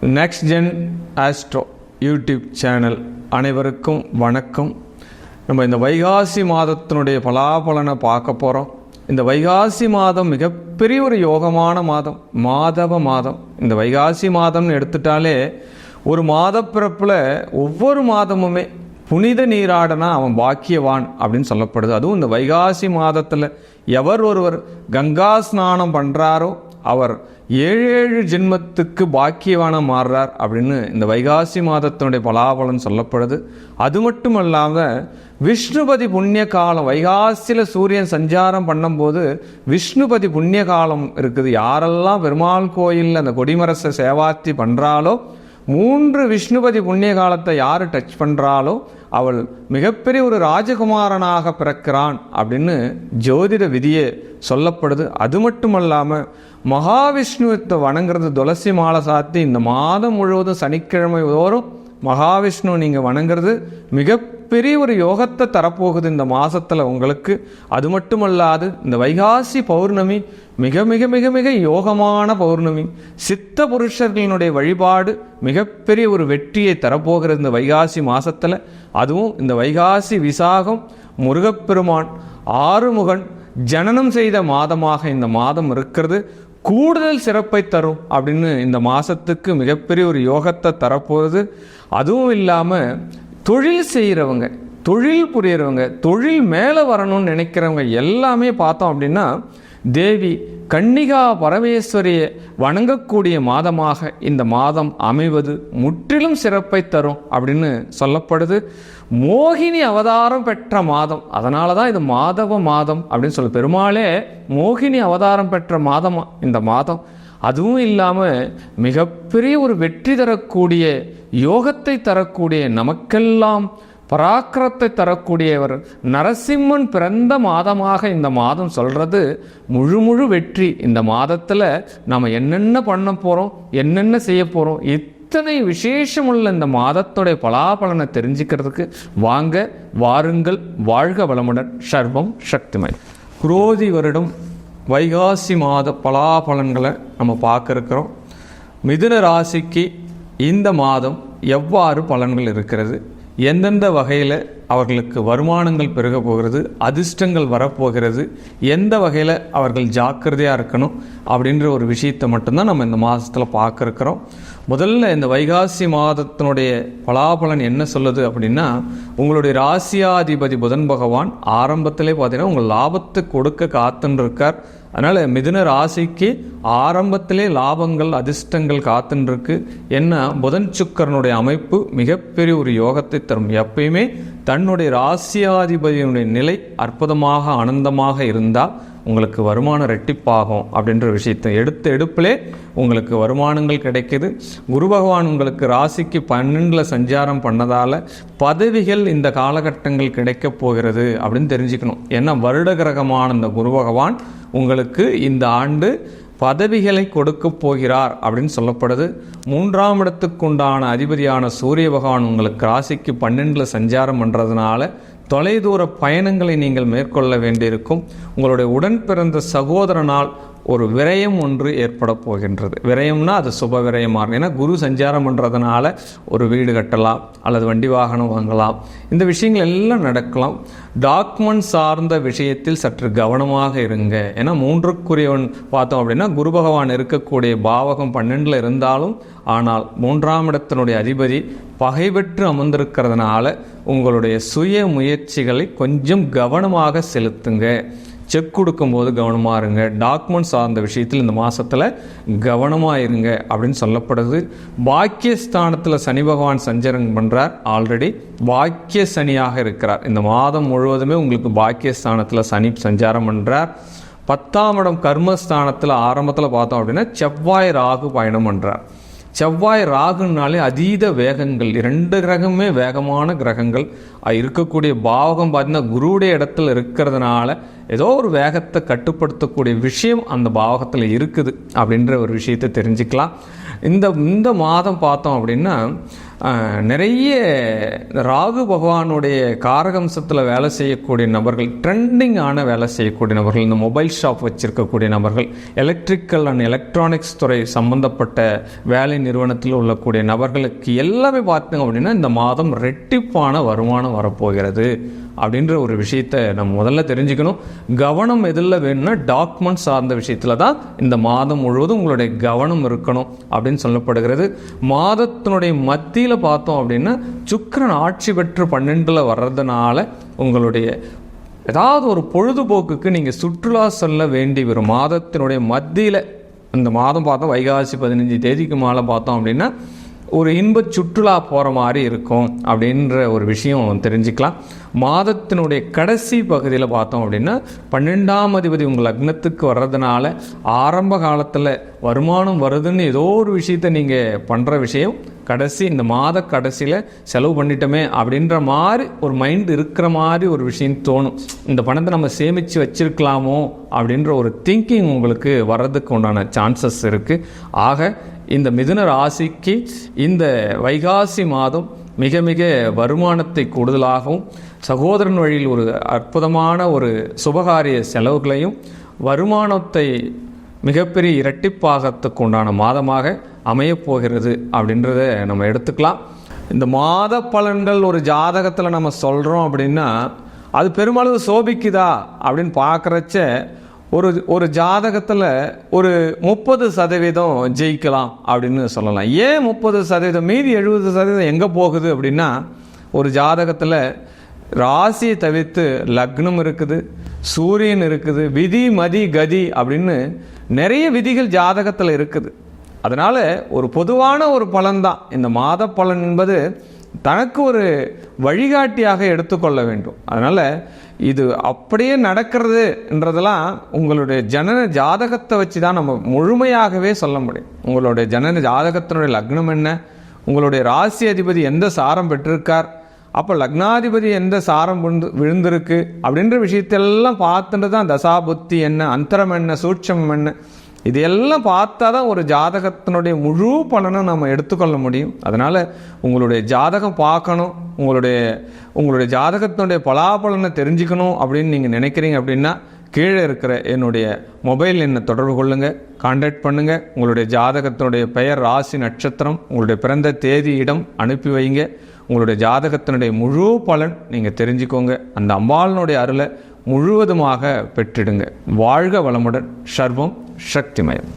Next gen astro YouTube channel அனைவருக்கும் வணக்கம். நம்ம இந்த வைகாசி மாதத்தினுடைய பலாபலனை பார்க்க போகிறோம். இந்த வைகாசி மாதம் மிகப்பெரிய ஒரு யோகமான மாதம், மாதவ மாதம். இந்த வைகாசி மாதம்னு எடுத்துட்டாலே ஒரு மாதப்பிறப்பில் ஒவ்வொரு மாதமுமே புனித நீராடனா அவன் பாக்கியவான் அப்படின்னு சொல்லப்படுது. அதுவும் இந்த வைகாசி மாதத்தில் எவர் ஒருவர் கங்கா ஸ்நானம் பண்ணுறாரோ அவர் 7 ஜென்மத்துக்கு பாக்கியவான மாறுறார் அப்படின்னு இந்த வைகாசி மாதத்தினுடைய பலாபலன் சொல்லப்படுது. அது மட்டும் இல்லாமல் விஷ்ணுபதி புண்ணிய காலம், வைகாசியில் சூரியன் சஞ்சாரம் பண்ணும்போது விஷ்ணுபதி புண்ணிய காலம் இருக்குது. யாரெல்லாம் பெருமாள் கோயிலில் அந்த கொடிமரசை சேவாத்தி பண்ணுறாலோ 3 விஷ்ணுபதி புண்ணிய காலத்தை யார் டச் பண்ணுறாலோ அவள் மிகப்பெரிய ஒரு ராஜகுமாரனாக பிறக்கிறான் அப்படின்னு ஜோதிட விதியே சொல்லப்படுது. அது மட்டும் இல்லாமல் மகாவிஷ்ணுவை வணங்குறது, துளசி மாலை சாத்தி இந்த மாதம் முழுவதும் சனிக்கிழமை தோறும் மகாவிஷ்ணு நீங்கள் வணங்குறது மிகப்பெரிய ஒரு யோகத்தை தரப்போகுது இந்த மாதத்தில் உங்களுக்கு. அது மட்டுமல்லாது இந்த வைகாசி பௌர்ணமி மிக மிக மிக மிக யோகமான பௌர்ணமி. சித்த புருஷர்களினுடைய வழிபாடு மிகப்பெரிய ஒரு வெற்றியை தரப்போகிறது இந்த வைகாசி மாதத்தில். அதுவும் இந்த வைகாசி விசாகம் முருகப்பெருமான் ஆறுமுகன் ஜனனம் செய்த மாதமாக இந்த மாதம் இருக்கிறது. கூடுதல் சிறப்பை தரும் அப்படின்னு இந்த மாதத்துக்கு மிகப்பெரிய ஒரு யோகத்தை தரப்போகுது. அதுவும் இல்லாமல் தொழில் செய்கிறவங்க, தொழில் புரியறவங்க, தொழில் மேலே வரணும்னு நினைக்கிறவங்க எல்லாமே பார்த்தோம் அப்படின்னா தேவி கன்னிகா பரமேஸ்வரியை வணங்கக்கூடிய மாதமாக இந்த மாதம் அமைவது முற்றிலும் சிறப்பை தரும் அப்படின்னு சொல்லப்படுது. மோகினி அவதாரம் பெற்ற மாதம், அதனால தான் இது மாதவ மாதம் அப்படின்னு சொல்லு. பெருமாளே மோகினி அவதாரம் பெற்ற மாதம் இந்த மாதம். அதுவும் இல்லாமல் மிகப்பெரிய ஒரு வெற்றி தரக்கூடிய, யோகத்தை தரக்கூடிய, நமக்கெல்லாம் பராக்கிரத்தை தரக்கூடியவர் நரசிம்மன் பிறந்த மாதமாக இந்த மாதம் சொல்கிறது. முழு வெற்றி இந்த மாதத்தில் நம்ம என்னென்ன பண்ண போகிறோம், என்னென்ன செய்ய போகிறோம், இத்தனை விசேஷமுள்ள இந்த மாதத்துடைய பலாபலனை தெரிஞ்சுக்கிறதுக்கு வாங்க, வாருங்கள். வாழ்க வளமுடன். சர்வம் சக்திமய். குரோதி வருடம் வைகாசி மாத பலாபலன்களை நம்ம பார்க்க இருக்கிறோம். மிதுன ராசிக்கு இந்த மாதம் எவ்வாறு பலன்கள் இருக்கிறது, எந்தெந்த வகையில் அவர்களுக்கு வருமானங்கள் பெருக போகிறது, அதிர்ஷ்டங்கள் வரப்போகிறது, எந்த வகையில் அவர்கள் ஜாக்கிரதையாக இருக்கணும் அப்படின்ற ஒரு விஷயத்தை மட்டும்தான் நம்ம இந்த மாதத்தில் பார்க்க இருக்கிறோம். முதல்ல இந்த வைகாசி மாதத்தினுடைய பலாபலன் என்ன சொல்லுது அப்படின்னா, உங்களுடைய ராசியாதிபதி புதன் பகவான் ஆரம்பத்திலே பார்த்தீங்கன்னா உங்கள் லாபத்தை கொடுக்க காத்துன்னு இருக்கார். அதனால் மிதுன ராசிக்கு ஆரம்பத்திலே லாபங்கள், அதிர்ஷ்டங்கள் காத்துருக்கு. என்ன, புதன் சுக்கரனுடைய அமைப்பு மிகப்பெரிய ஒரு யோகத்தை தரும். எப்பயுமே தன்னுடைய ராசியாதிபதியினுடைய நிலை அற்புதமாக ஆனந்தமாக இருந்தால் உங்களுக்கு வருமானம் ரெட்டிப்பாகும் அப்படின்ற விஷயத்தை எடுப்பிலே உங்களுக்கு வருமானங்கள் கிடைக்கிது. குரு பகவான் உங்களுக்கு ராசிக்கு 12 சஞ்சாரம் பண்ணதால் பதவிகள் இந்த காலகட்டங்கள் கிடைக்க போகிறது அப்படின்னு தெரிஞ்சுக்கணும். ஏன்னா வருட கிரகமான இந்த குரு பகவான் உங்களுக்கு இந்த ஆண்டு பதவிகளை கொடுக்க போகிறார் அப்படின்னு சொல்லப்படுது. 3ஆம் இடத்துக்குண்டான அதிபதியான சூரிய பகவான் உங்களுக்கு ராசிக்கு 12 சஞ்சாரம் பண்ணுறதுனால தொலைதூர பயணங்களை நீங்கள் மேற்கொள்ள வேண்டியிருக்கும். உங்களுடைய உடன் பிறந்த சகோதரனால் ஒரு விரயம் ஒன்று ஏற்பட போகின்றது. விரயம்னா அது சுப விரயமாக, ஏன்னா குரு சஞ்சாரம் பண்ணுறதுனால ஒரு வீடு கட்டலாம் அல்லது வண்டி வாகனம் வாங்கலாம், இந்த விஷயங்கள் எல்லாம் நடக்கலாம். டாக்குமெண்ட் சார்ந்த விஷயத்தில் சற்று கவனமாக இருங்க. ஏன்னா 3க்குரியவன் பார்த்தோம் அப்படின்னா குரு பகவான் இருக்கக்கூடிய பாவகம் 12 இருந்தாலும், ஆனால் 3ஆம் இடத்தினுடைய அதிபதி பகை பெற்று அமர்ந்திருக்கிறதுனால உங்களுடைய சுய முயற்சிகளை கொஞ்சம் கவனமாக செலுத்துங்க. செக் கொடுக்கும்போது கவனமாக இருங்க. டாக்குமெண்ட் சார்ந்த விஷயத்தில் இந்த மாதத்தில் கவனமாக இருங்க அப்படின்னு சொல்லப்படுது. பாக்கியஸ்தானத்தில் சனி பகவான் சஞ்சாரம் பண்ணுறார். ஆல்ரெடி பாக்கிய சனியாக இருக்கிறார். இந்த மாதம் முழுவதுமே உங்களுக்கு பாக்கியஸ்தானத்தில் சனி சஞ்சாரம் பண்ணுறார். 10ஆம் இடம் கர்மஸ்தானத்தில் ஆரம்பத்தில் பார்த்தோம் அப்படின்னா செவ்வாய் ராகு பயணம் பண்ணுறார். செவ்வாய் ராகுனாலே அதீத வேகங்கள், 2 கிரகமே வேகமான கிரகங்கள் இருக்கக்கூடிய பாவகம் பார்த்தீங்கன்னா குருவுடைய இடத்துல இருக்கிறதுனால ஏதோ ஒரு வேகத்தை கட்டுப்படுத்தக்கூடிய விஷயம் அந்த பாவகத்தில் இருக்குது அப்படின்ற ஒரு விஷயத்தை தெரிஞ்சுக்கலாம். இந்த மாதம் பார்த்தோம் அப்படின்னா நிறைய ராகு பகவானுடைய காரகம்சத்தில் வேலை செய்யக்கூடிய நபர்கள், ட்ரெண்டிங்கான வேலை செய்யக்கூடிய நபர்கள், இந்த மொபைல் ஷாப் வச்சுருக்கக்கூடிய நபர்கள், எலக்ட்ரிக்கல் அண்ட் எலக்ட்ரானிக்ஸ் துறை சம்மந்தப்பட்ட வேலை நிறுவனத்தில் உள்ளக்கூடிய நபர்களுக்கு எல்லாமே பார்த்தீங்க அப்படின்னா இந்த மாதம் ரெட்டிப்பான வருமானம் வரப்போகிறது அப்படின்ற ஒரு விஷயத்தை நம்ம முதல்ல தெரிஞ்சுக்கணும். கவனம் எதில் வேணும்னா டாக்குமெண்ட் சார்ந்த விஷயத்தில் தான் இந்த மாதம் முழுவதும் உங்களுடைய கவனம் இருக்கணும் அப்படின்னு சொல்லப்படுகிறது. மாதத்தினுடைய மத்தியில் பார்த்தோம் அப்படின்னா சுக்கிரன் ஆட்சி பெற்று 12 வர்றதுனால உங்களுடைய ஏதாவது ஒரு பொழுதுபோக்குக்கு நீங்கள் சுற்றுலா செல்ல வேண்டி வரும். மாதத்தினுடைய மத்தியில் இந்த மாதம் பார்த்தோம் வைகாசி 15 தேதிக்கு மேலே பார்த்தோம் அப்படின்னா ஒரு இன்ப சுற்றுலா போகிற மாதிரி இருக்கும் அப்படின்ற ஒரு விஷயம் தெரிஞ்சுக்கலாம். மாதத்தினுடைய கடைசி பகுதியில் பார்த்தோம் அப்படின்னா 12ஆம் அதிபதி உங்கள் லக்னத்துக்கு வர்றதுனால ஆரம்ப காலத்தில் வருமானம் வருதுன்னு ஏதோ ஒரு விஷயத்தை நீங்கள் பண்ணுற விஷயம் கடைசி இந்த மாத கடைசியில் செலவு பண்ணிட்டோமே அப்படின்ற மாதிரி ஒரு மைண்ட் இருக்கிற மாதிரி ஒரு விஷயம் தோணும். இந்த பணத்தை நம்ம சேமித்து வச்சிருக்கலாமோ அப்படின்ற ஒரு திங்கிங் உங்களுக்கு வர்றதுக்கு உண்டான சான்சஸ் இருக்குது. ஆக இந்த மிதுன ராசிக்கு இந்த வைகாசி மாதம் மிக மிக வருமானத்தை கூடுதலாகவும் சகோதரன் வழியில் ஒரு அற்புதமான ஒரு சுபகாரிய செலவுகளையும் வருமானத்தை மிகப்பெரிய இரட்டிப்பாகத்துக்கு உண்டான மாதமாக அமையப்போகிறது அப்படின்றத நம்ம எடுத்துக்கலாம். இந்த மாத பலன்கள் ஒரு ஜாதகத்தில் நம்ம சொல்கிறோம் அப்படின்னா அது பெருமளவு சோபிக்குதா அப்படின்னு பார்க்குறச்ச ஒரு ஜாதகத்தில் ஒரு 30% ஜெயிக்கலாம் அப்படின்னு சொல்லலாம். ஏன் 30%? மீதி 70% எங்கே போகுது அப்படின்னா ஒரு ஜாதகத்தில் ராசியை தவிர்த்து லக்னம் இருக்குது, சூரியன் இருக்குது, விதி மதி கதி அப்படின்னு நிறைய விதிகள் ஜாதகத்தில் இருக்குது. அதனால் ஒரு பொதுவான ஒரு பலன்தான் இந்த மாத பலன் என்பது தனக்கு ஒரு வழிகாட்டியாக எடுத்துக்கொள்ள வேண்டும். அதனால் இது அப்படியே நடக்கிறதுன்றதெல்லாம் உங்களுடைய ஜனன ஜாதகத்தை வச்சு தான் நம்ம முழுமையாகவே சொல்ல முடியும். உங்களுடைய ஜனன ஜாதகத்தினுடைய லக்னம் என்ன, உங்களுடைய ராசி அதிபதி எந்த சாரம் பெற்றிருக்கார், அப்போ லக்னாதிபதி எந்த சாரம் விழுந்திருக்கு அப்படின்ற விஷயத்தெல்லாம் பார்த்துட்டு தான் தசாபுத்தி என்ன, அந்தரம் என்ன, சூட்சம் என்ன, இது எல்லாம் பார்த்தா தான் ஒரு ஜாதகத்தினுடைய முழு பலனை நம்ம எடுத்துக்கொள்ள முடியும். அதனால் உங்களுடைய ஜாதகம் பார்க்கணும், உங்களுடைய ஜாதகத்தினுடைய பலாபலனை தெரிஞ்சுக்கணும் அப்படின்னு நீங்கள் நினைக்கிறீங்க அப்படின்னா கீழே இருக்கிற என்னுடைய மொபைல் எண்ணை தொடர்பு கொள்ளுங்கள், கான்டாக்ட் பண்ணுங்கள். உங்களுடைய ஜாதகத்தினுடைய பெயர், ராசி, நட்சத்திரம், உங்களுடைய பிறந்த தேதி, இடம் அனுப்பி வைங்க. உங்களுடைய ஜாதகத்தினுடைய முழு பலன் நீங்கள் தெரிஞ்சுக்கோங்க. அந்த அம்பாளினுடைய அருளை முழுவதுமாக பெற்றிடுங்க. வாழ்க வளமுடன். சர்வம் சக்திமயம்.